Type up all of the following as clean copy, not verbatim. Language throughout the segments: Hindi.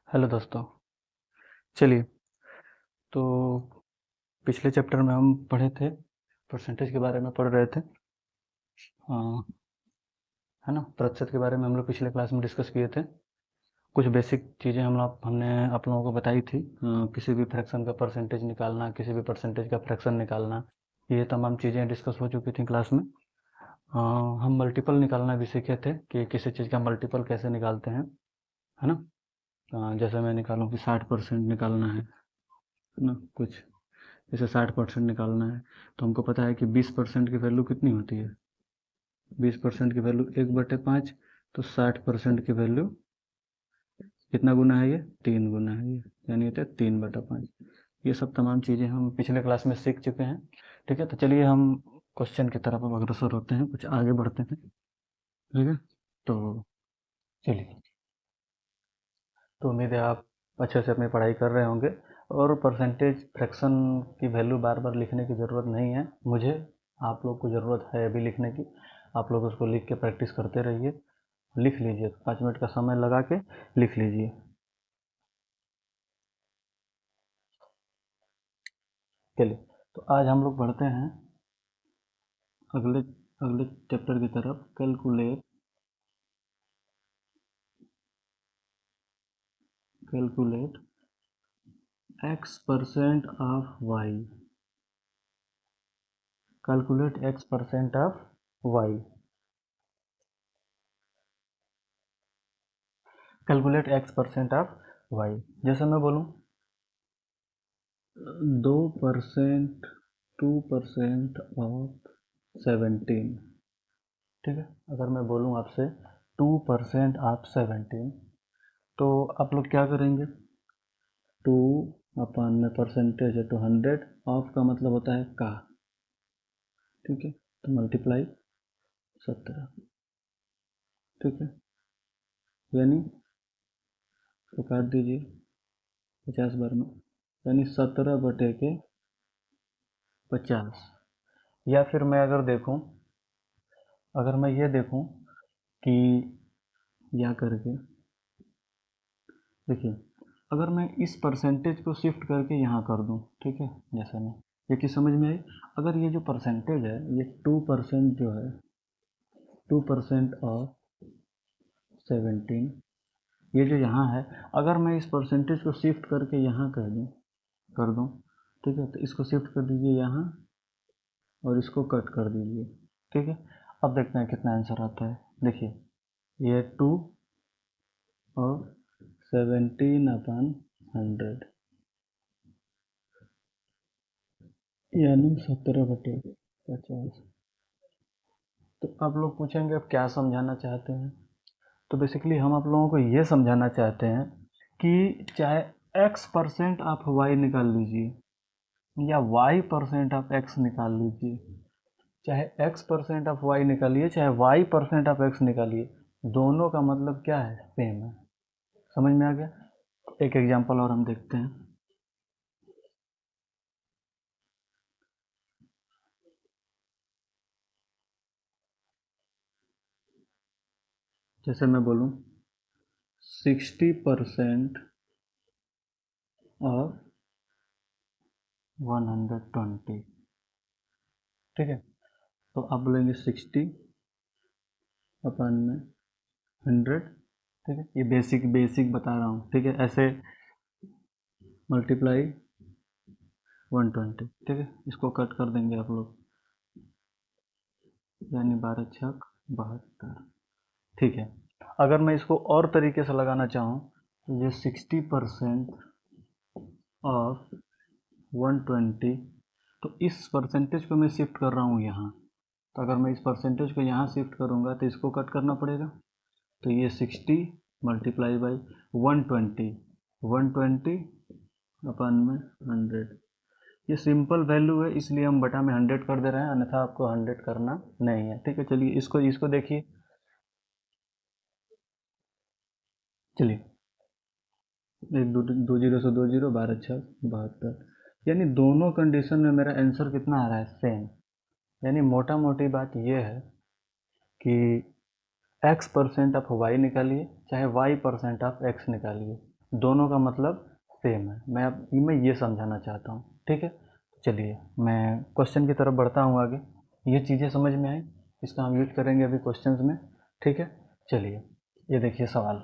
हेलो दोस्तों। चलिए, तो पिछले चैप्टर में हम पढ़े थे, परसेंटेज के बारे में पढ़ रहे थे। हाँ, है ना। प्रतिशत के बारे में हम लोग पिछले क्लास में डिस्कस किए थे। कुछ बेसिक चीज़ें हमने आप लोगों को बताई थी। किसी भी फ्रैक्शन का परसेंटेज निकालना, किसी भी परसेंटेज का फ्रैक्शन निकालना, ये तमाम चीज़ें डिस्कस हो चुकी थी क्लास में। हम मल्टीपल निकालना भी सीखे थे कि किसी चीज़ का मल्टीपल कैसे निकालते हैं, है ना। जैसे मैं निकालूँ कि 60% निकालना है ना, कुछ जैसे 60% निकालना है, तो हमको पता है कि 20% की वैल्यू कितनी होती है। 20% की वैल्यू 1/5, तो 60% की वैल्यू कितना गुना है, ये 3 गुना है, ये यानी होता है 3/5। ये सब तमाम चीज़ें हम पिछले क्लास में सीख चुके हैं। ठीक है, तो चलिए हम क्वेश्चन की तरफ अब अग्रसर होते हैं, कुछ आगे बढ़ते हैं। ठीक है, तो चलिए, तो उम्मीद है आप अच्छे से अपनी पढ़ाई कर रहे होंगे और परसेंटेज फ्रैक्शन की वैल्यू बार बार लिखने की ज़रूरत नहीं है मुझे। आप लोग को ज़रूरत है अभी लिखने की। आप लोग उसको लिख के प्रैक्टिस करते रहिए। लिख लीजिए, 5 मिनट का समय लगा के लिख लीजिए। चलिए, तो आज हम लोग बढ़ते हैं अगले अगले चैप्टर की तरफ। Calculate x% of y। Calculate x% of y। Calculate x% of y। जैसे मैं बोलूँ 2%, 2% ऑफ 17। ठीक है, अगर मैं बोलूँ आपसे 2% ऑफ 17, तो आप लोग क्या करेंगे। 2 में परसेंटेज है तो 100, ऑफ का मतलब होता है का। ठीक है, तो मल्टीप्लाई 17। ठीक है, यानी तो काट दीजिए 50 बार में, यानी 17/50। या फिर मैं अगर देखूं, अगर मैं ये देखूं कि या करके देखिए, अगर मैं इस परसेंटेज को शिफ्ट करके यहाँ कर दूँ, ठीक है, जैसे मैं, ये चीज़ समझ में आई। अगर ये जो परसेंटेज है, ये 2% जो है, 2% ऑफ 17, ये जो यहाँ है, अगर मैं इस परसेंटेज को शिफ्ट करके यहाँ कर दूँ, ठीक है, तो इसको शिफ्ट कर दीजिए यहाँ और इसको कट कर दीजिए। ठीक है, अब देखते हैं कितना आंसर आता है। देखिए, ये 2 और 17/100, यानी 17/50। तो आप लोग पूछेंगे अब क्या समझाना चाहते हैं। तो बेसिकली हम आप लोगों को ये समझाना चाहते हैं कि चाहे x% आप y निकाल लीजिए या y% आप x निकाल लीजिए, चाहे x% आप y निकालिए, चाहे y% आप x निकालिए, दोनों का मतलब क्या है, सेम है। समझ में आ गया। एक एग्जांपल और हम देखते हैं। जैसे मैं बोलूँ 60% ऑफ 120। ठीक है, तो आप बोलेंगे 60/100। ठीक है, ये बेसिक बेसिक बता रहा हूँ। ठीक है, ऐसे मल्टीप्लाई 120। ठीक है, इसको कट कर देंगे आप लोग, यानी 12×6 = 72। ठीक है, अगर मैं इसको और तरीके से लगाना चाहूँ, तो ये 60% ऑफ 120, तो इस परसेंटेज को मैं शिफ्ट कर रहा हूँ यहाँ। तो अगर मैं इस परसेंटेज को यहाँ शिफ्ट करूँगा तो इसको कट करना पड़ेगा। तो ये 60 मल्टीप्लाई बाई 120, 120/100। ये सिंपल वैल्यू है, इसलिए हम बटा में 100 कर दे रहे हैं, अन्यथा आपको 100 करना नहीं है। ठीक है, चलिए इसको इसको देखिए। चलिए, एक दो दो जीरो से 2 जीरो, 12×6 = 72। यानी दोनों कंडीशन में मेरा आंसर कितना आ रहा है, सेम। यानी मोटा मोटी बात यह है कि x% ऑफ y निकालिए चाहे y% ऑफ x निकालिए, दोनों का मतलब सेम है। मैं ये समझाना चाहता हूँ, ठीक है। चलिए मैं क्वेश्चन की तरफ बढ़ता हूँ आगे। ये चीज़ें समझ में आई, इसका हम यूज करेंगे अभी क्वेश्चंस में, ठीक है। चलिए ये देखिए सवाल।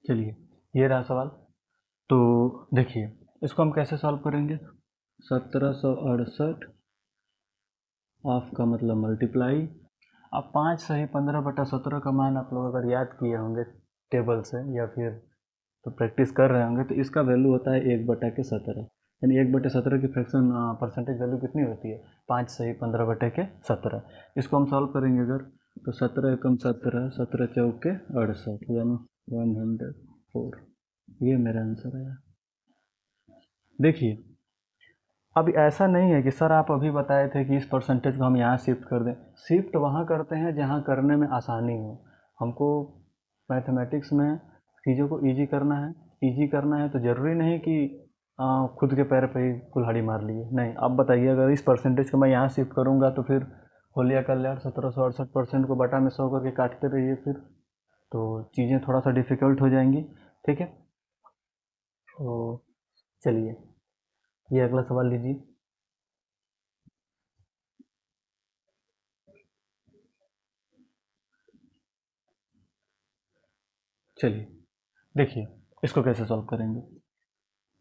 चलिए ये रहा सवाल। तो देखिए इसको हम कैसे सॉल्व करेंगे। 1768 ऑफ का मतलब मल्टीप्लाई। अब 5 सही 15/17 का मान आप लोग अगर याद किए होंगे टेबल से या फिर तो प्रैक्टिस कर रहे होंगे, तो इसका वैल्यू होता है 1/17। यानी 1/17 की फ्रैक्शन परसेंटेज वैल्यू कितनी होती है, 5 सही 15/17। इसको हम सॉल्व करेंगे अगर, तो 17 एकम 17, 17 चौके 68, यानी 104। ये मेरा आंसर है। देखिए अब ऐसा नहीं है कि सर आप अभी बताए थे कि इस परसेंटेज को हम यहाँ शिफ्ट कर दें। शिफ्ट वहाँ करते हैं जहाँ करने में आसानी हो। हमको मैथमेटिक्स में चीज़ों को इजी करना है। इजी करना है तो ज़रूरी नहीं कि खुद के पैर पे ही कुल्हाड़ी मार लिए। नहीं, आप बताइए अगर इस परसेंटेज को मैं यहाँ शिफ्ट करूँगा तो फिर होलिया कल्याण 1768% को बटा में 100 करके काटते रहिए, फिर तो चीज़ें थोड़ा सा डिफ़िकल्ट हो जाएंगी, ठीक है। तो चलिए ये अगला सवाल लीजिए। चलिए देखिए इसको कैसे सॉल्व करेंगे।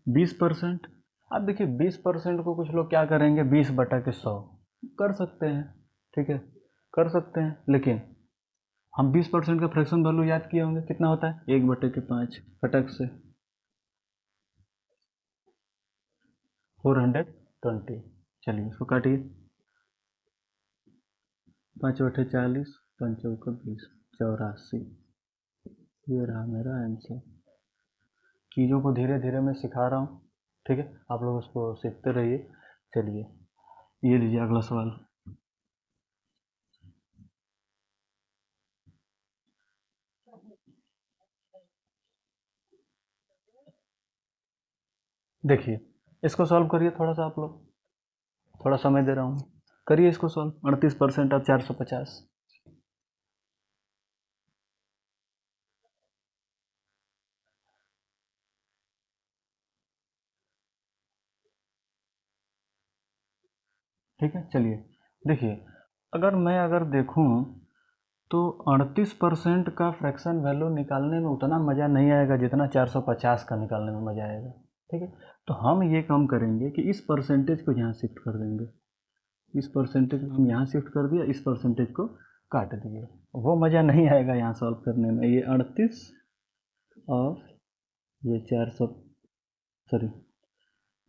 20%। अब देखिए 20% को कुछ लोग क्या करेंगे, 20/100 कर सकते हैं, ठीक है, कर सकते हैं। लेकिन हम 20% का फ्रैक्शन वैल्यू याद किए होंगे, कितना होता है 1/5 फटक से 420। चलिए इसको काटिए। 5/40, 5 चौका 20, 84। ये रहा मेरा आंसर। चीज़ों को धीरे धीरे मैं सिखा रहा हूँ, ठीक है, आप लोग उसको सीखते रहिए। चलिए ये लीजिए अगला सवाल। देखिए इसको सॉल्व करिए थोड़ा सा आप लोग, थोड़ा समय दे रहा हूँ, करिए इसको सॉल्व। 38% अब 450। ठीक है चलिए देखिए, अगर देखूँ तो 38% का फ्रैक्शन वैल्यू निकालने में उतना मज़ा नहीं आएगा जितना 450 का निकालने में मज़ा आएगा, ठीक है। तो हम ये काम करेंगे कि इस परसेंटेज को यहाँ शिफ्ट कर देंगे। इस परसेंटेज को हम यहाँ शिफ्ट कर दिया, इस परसेंटेज को काट दिए। वो मज़ा नहीं आएगा यहाँ सॉल्व करने में। ये 38 और ये 400, सॉरी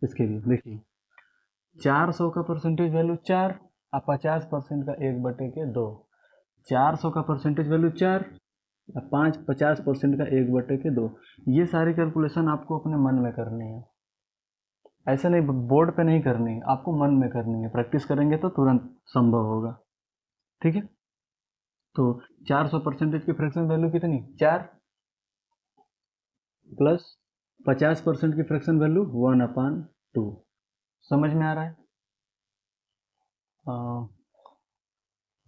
इसके लिए देखिए 400 का परसेंटेज वैल्यू 4 और 50% का 1/2। 400 का परसेंटेज वैल्यू 4 और 50% का 1/2। ये सारी कैलकुलेशन आपको अपने मन में करनी है, ऐसे नहीं, बोर्ड पे नहीं करनी है, आपको मन में करनी है। प्रैक्टिस करेंगे तो तुरंत संभव होगा, ठीक है। तो 400% की फ्रैक्शन वैल्यू कितनी, 4 प्लस 50% की फ्रैक्शन वैल्यू 1/2। समझ में आ रहा है। अ,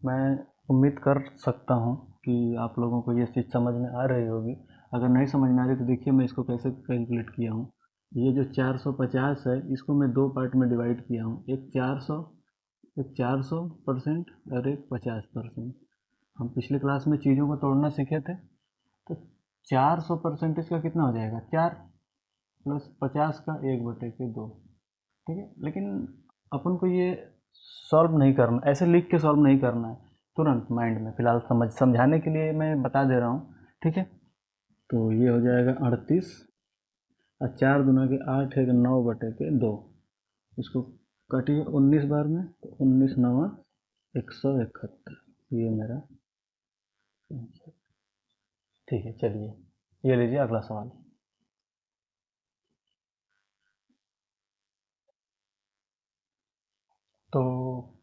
मैं उम्मीद कर सकता हूँ कि आप लोगों को ये चीज़ समझ में आ रही होगी। अगर नहीं समझ में आ रही तो देखिए मैं इसको कैसे कैलकुलेट किया हूँ। ये जो 450 है इसको मैं दो पार्ट में डिवाइड किया हूँ, एक 400% और एक 50%। हम पिछली क्लास में चीज़ों को तोड़ना सीखे थे। तो 400% का कितना हो जाएगा, 4 प्लस 50 का 1/2। ठीक है, लेकिन अपन को ये सॉल्व नहीं करना, ऐसे लिख के सॉल्व नहीं करना है, तुरंत माइंड में। फिलहाल समझाने के लिए मैं बता दे रहा हूँ, ठीक है। तो ये हो जाएगा 38 और 4 दूना के 8 है 9/2। इसको काटिए 19 बार में, तो 19 9 171। ये मेरा आंसर। ठीक है, चलिए ये लीजिए अगला सवाल। तो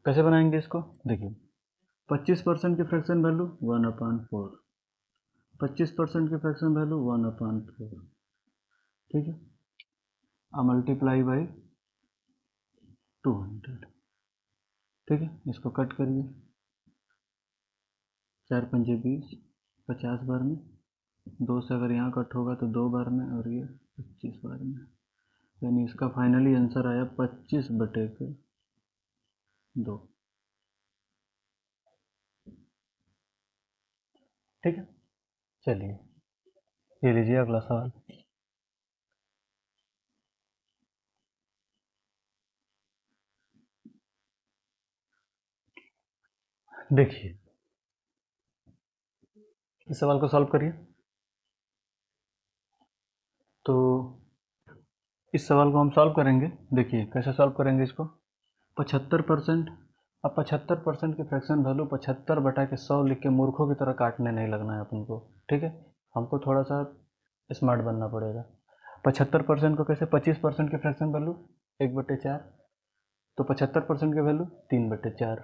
कैसे बनाएंगे इसको, देखिए 25% की फ्रैक्शन वैल्यू 1/4, 25% की फ्रैक्शन वैल्यू 1/4, ठीक है, अब मल्टीप्लाई बाई 200, ठीक है, इसको कट करिए, 4×5 = 20, 50 बार में, 2 से अगर यहाँ कट होगा तो 2 बार में, और ये 25 बार में, यानी इसका फाइनली आंसर आया 25/2। ठीक है, चलिए ये लीजिए अगला सवाल। देखिए इस सवाल को सॉल्व करिए। तो इस सवाल को हम सॉल्व करेंगे, देखिए कैसे सॉल्व करेंगे इसको। 75%, अब 75% की फ्रैक्शन वैल्यू 75/100 लिख के मूर्खों की तरह काटने नहीं लगना है अपन को, ठीक है, हमको थोड़ा सा स्मार्ट बनना पड़ेगा। 75% को कैसे, 25% की फ्रैक्शन वैल्यू 1/4, तो 75% की वैल्यू 3/4।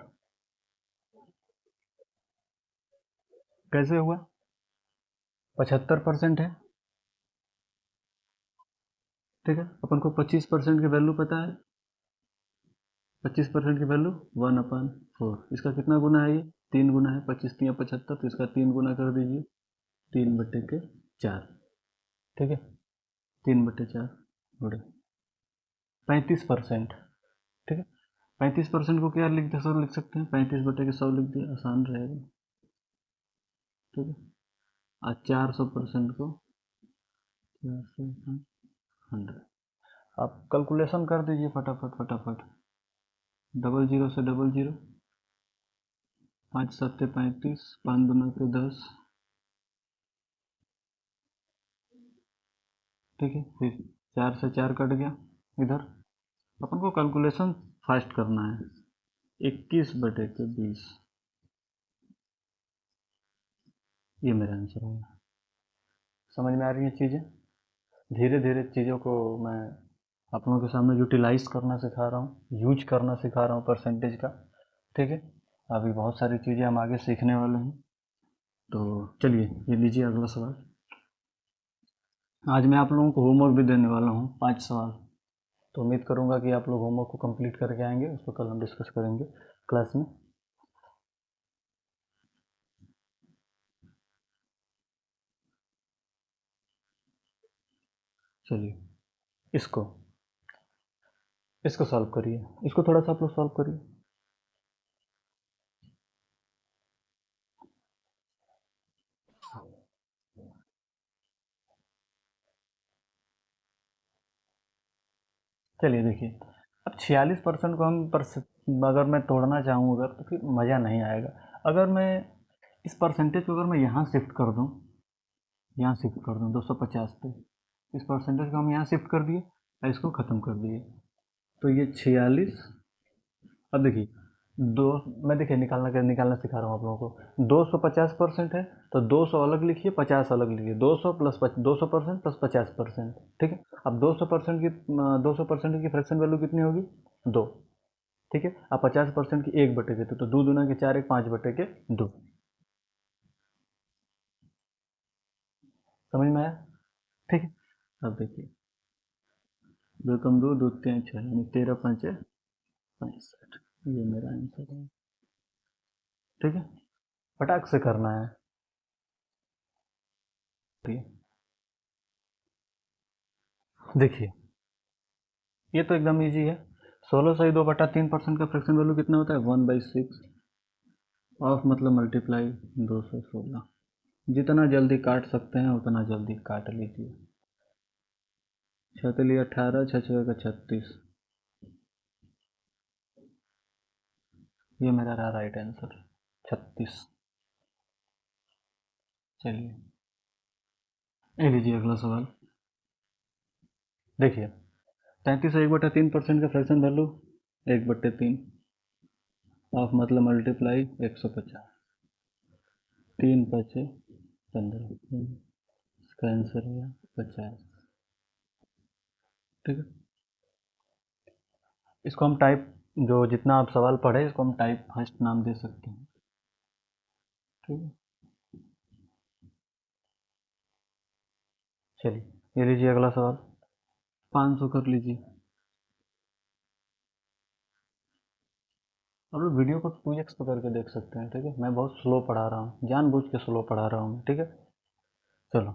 कैसे हुआ, 75% है, ठीक है, अपन को 25% की वैल्यू पता है, 25% की वैल्यू 1/4, इसका कितना गुना है, ये 3 गुना है, 25×3 = 75, तो इसका 3 गुना कर दीजिए, 3/4, ठीक है, 3/4 गुणे 35%, ठीक है, 35% को क्या लिख सर लिख सकते हैं, 35/100 लिख दिया, आसान रहेगा, ठीक है, और 400% को 400/100, आप कैलकुलेशन कर दीजिए फटाफट फटाफट, 00 से 00, 5×7 = 35, 5×2 = 10, ठीक है, फिर 4 से 4 कट गया, इधर अपन को कैलकुलेशन फास्ट करना है, 21/20, ये मेरा आंसर होगा। समझ में आ रही है चीज़ें, धीरे धीरे चीज़ों को मैं आप लोगों के सामने यूटिलाइज करना सिखा रहा हूँ, यूज करना सिखा रहा हूँ परसेंटेज का, ठीक है, अभी बहुत सारी चीज़ें हम आगे सीखने वाले हैं। तो चलिए ये लीजिए अगला सवाल। आज मैं आप लोगों को होमवर्क भी देने वाला हूँ, 5 सवाल, तो उम्मीद करूँगा कि आप लोग होमवर्क को कंप्लीट करके आएंगे, उसको कल हम डिस्कस करेंगे क्लास में। चलिए इसको इसको सॉल्व करिए, इसको थोड़ा सा आप लोग सॉल्व करिए। चलिए देखिए, अब 46% को हम अगर मैं तोड़ना चाहूँ अगर, तो फिर मज़ा नहीं आएगा। अगर मैं इस परसेंटेज को अगर मैं यहाँ शिफ्ट कर दूँ, यहाँ शिफ्ट कर दूँ 250 पे, इस परसेंटेज को हम यहाँ शिफ्ट कर दिए और इसको ख़त्म कर दिए, तो ये 46, अब देखिए दो, मैं देखिए निकालना सिखा रहा हूँ आप लोगों को, 250% है तो 200 अलग लिखिए, 50 अलग लिखिए, 200% प्लस 50%, ठीक है, अब 200% की फ्रैक्शन वैल्यू कितनी होगी, 2, ठीक है, अब 50% की 1/2, तो 2×2 = 4, 1 5/2, समझ में आया, ठीक है, अब देखिए 2 × 2 = 6, यानी 13×5 = 65, ये मेरा आंसर है, ठीक है, फटाक से करना है, ठीक है, देखिए ये तो एकदम इजी है, 16 से 2/3% का फ्रैक्शन वैल्यू कितना होता है, 1/6, ऑफ मतलब मल्टीप्लाई 216, जितना जल्दी काट सकते हैं उतना जल्दी काट लीजिए, 6×3 = 18, 6×6 = 36, ये मेरा रहा राइट आंसर, 36। चलिए ये लीजिए अगला सवाल, देखिए 33 से 1/3% का फ्रैक्शन वैल्यू 1/3, ऑफ मतलब मल्टीप्लाई 150, 3 5 15, इसका आंसर हो गया 50। ठीक है, इसको हम टाइप, जो जितना आप सवाल पढ़े इसको हम टाइप फर्स्ट नाम दे सकते हैं। ठीक है, चलिए ये लीजिए अगला सवाल। 500 कर लीजिए। आप लोग वीडियो को 2x पे करके देख सकते हैं। ठीक है, मैं बहुत स्लो पढ़ा रहा हूँ, जानबूझ के स्लो पढ़ा रहा हूँ। ठीक है, चलो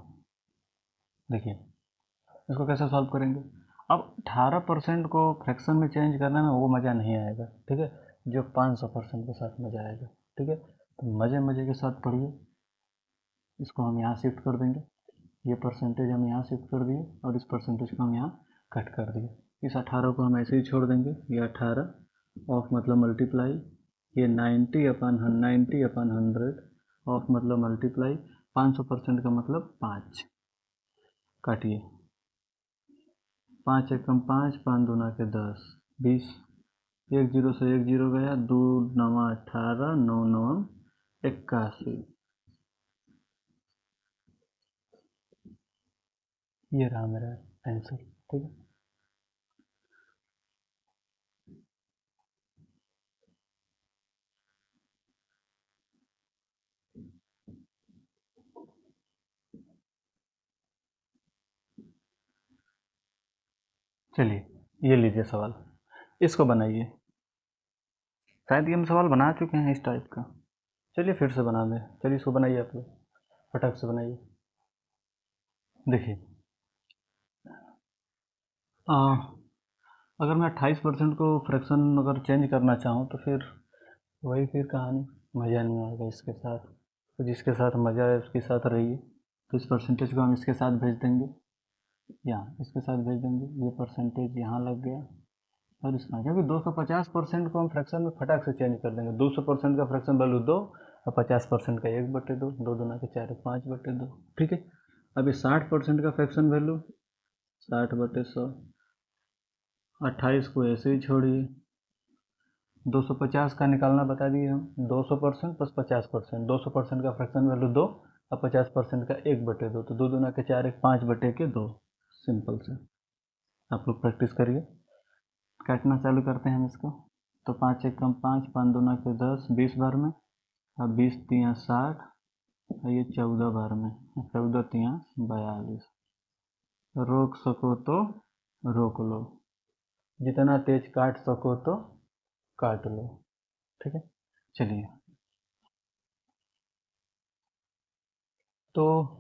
देखिए इसको कैसे सॉल्व करेंगे। अब 18% को फ्रैक्शन में चेंज करने में वो मज़ा नहीं आएगा। ठीक है, जो 500% के साथ मज़ा आएगा। ठीक है, तो मज़े मज़े के साथ पढ़िए। इसको हम यहाँ शिफ्ट कर देंगे, ये परसेंटेज हम यहाँ शिफ्ट कर दिए और इस परसेंटेज को हम यहाँ कट कर दिए। इस 18 को हम ऐसे ही छोड़ देंगे, ये 18 ऑफ मतलब मल्टीप्लाई, ये 90/100 ऑफ मतलब मल्टीप्लाई, 500% का मतलब 5, काटिए। 5 एकम 5, 5 दूना के 10, 20, एक जीरो से एक जीरो गया, 2 9 18, 9 9 81। ये रहा मेरा आंसर। ठीक है, चलिए ये लीजिए सवाल, इसको बनाइए। शायद ये हम सवाल बना चुके हैं इस टाइप का। चलिए फिर से बना दें। चलिए इसको बनाइए आप लोग, फटाक से बनाइए। देखिए आ, अगर मैं 28% को फ्रैक्शन अगर चेंज करना चाहूँ तो फिर वही फिर कहानी, मज़ा नहीं आएगा इसके साथ। तो जिसके साथ मज़ा है उसके साथ रहिए। तो इस परसेंटेज को हम इसके साथ भेज देंगे, यहाँ इसके साथ भेज देंगे, ये परसेंटेज यहाँ लग गया और इसका, क्योंकि 250% को हम फ्रैक्शन में फटाक से चेंज कर देंगे। 200% का फ्रैक्शन वैल्यू 2 और 50% का 1/2, 2 दूना के 4, 5/2। ठीक है, अब ये 60% का फ्रैक्शन वैल्यू 60/100, 28 को ऐसे ही छोड़िए। 250 का निकालना बता दिए हम, 200% प्लस 50%, 200% का फ्रैक्शन वैल्यू 2 और 50% का 1/2, तो 2 दूना के 4, 1 5/2। सिंपल से आप लोग प्रैक्टिस करिए। काटना चालू करते हैं हम इसको। तो 5 एकम 5, 5 दूना के 10, 20 बार में, और 20 तियाँ 60, और ये 14 बार में, 14 तियाँ 42। रोक सको तो रोक लो, जितना तेज काट सको तो काट लो। ठीक है, चलिए। तो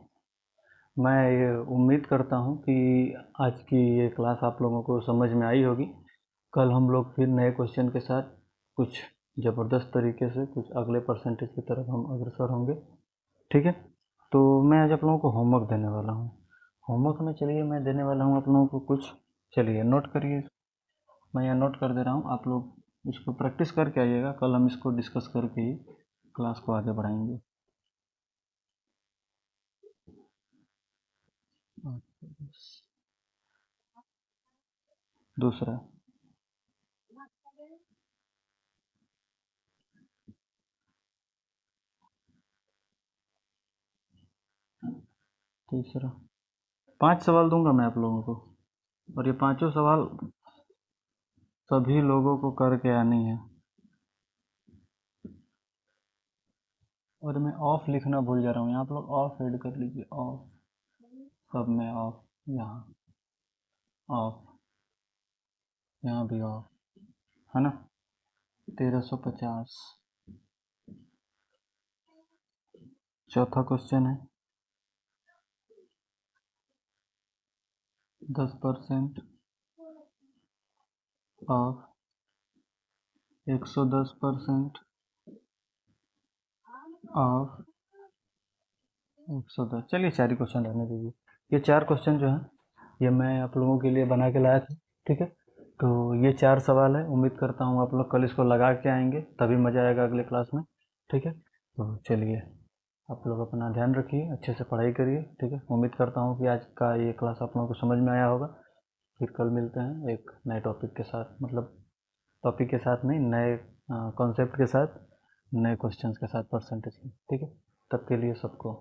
मैं ये उम्मीद करता हूँ कि आज की ये क्लास आप लोगों को समझ में आई होगी। कल हम लोग फिर नए क्वेश्चन के साथ कुछ ज़बरदस्त तरीके से कुछ अगले परसेंटेज की तरफ हम अग्रसर होंगे। ठीक है, तो मैं आज आप लोगों को होमवर्क देने वाला हूँ। होमवर्क में चलिए मैं देने वाला हूँ आप लोगों को कुछ, चलिए नोट करिए। मैं यहाँ नोट कर दे रहा हूँ, आप लोग इसको प्रैक्टिस करके आइएगा। कल हम इसको डिस्कस करके ही क्लास को आगे बढ़ाएंगे। दूसरा, तीसरा, 5 सवाल दूंगा मैं आप लोगों को, और ये पांचों सवाल सभी लोगों को करके आनी है। और मैं ऑफ लिखना भूल जा रहा हूँ, यहाँ आप लोग ऑफ ऐड कर लीजिए। ऑफ, सब में ऑफ, यहाँ ऑफ, यहाँ भी ऑफ, है ना। 1350। चौथा क्वेश्चन है 10% ऑफ 110% ऑफ 110। चलिए 4 ही क्वेश्चन रहने दीजिए। ये 4 क्वेश्चन जो हैं ये मैं आप लोगों के लिए बना के लाया था। ठीक है, तो ये 4 सवाल है। उम्मीद करता हूँ आप लोग कल इसको लगा के आएंगे, तभी मज़ा आएगा अगले क्लास में। ठीक है, तो चलिए आप लोग अपना ध्यान रखिए, अच्छे से पढ़ाई करिए। ठीक है, उम्मीद करता हूँ कि आज का ये क्लास आप लोगों को समझ में आया होगा। फिर कल मिलते हैं एक नए टॉपिक के साथ, मतलब टॉपिक के साथ नहीं, नए कॉन्सेप्ट के साथ, नए क्वेश्चंस के साथ परसेंटेज के। ठीक है, तब के लिए सबको।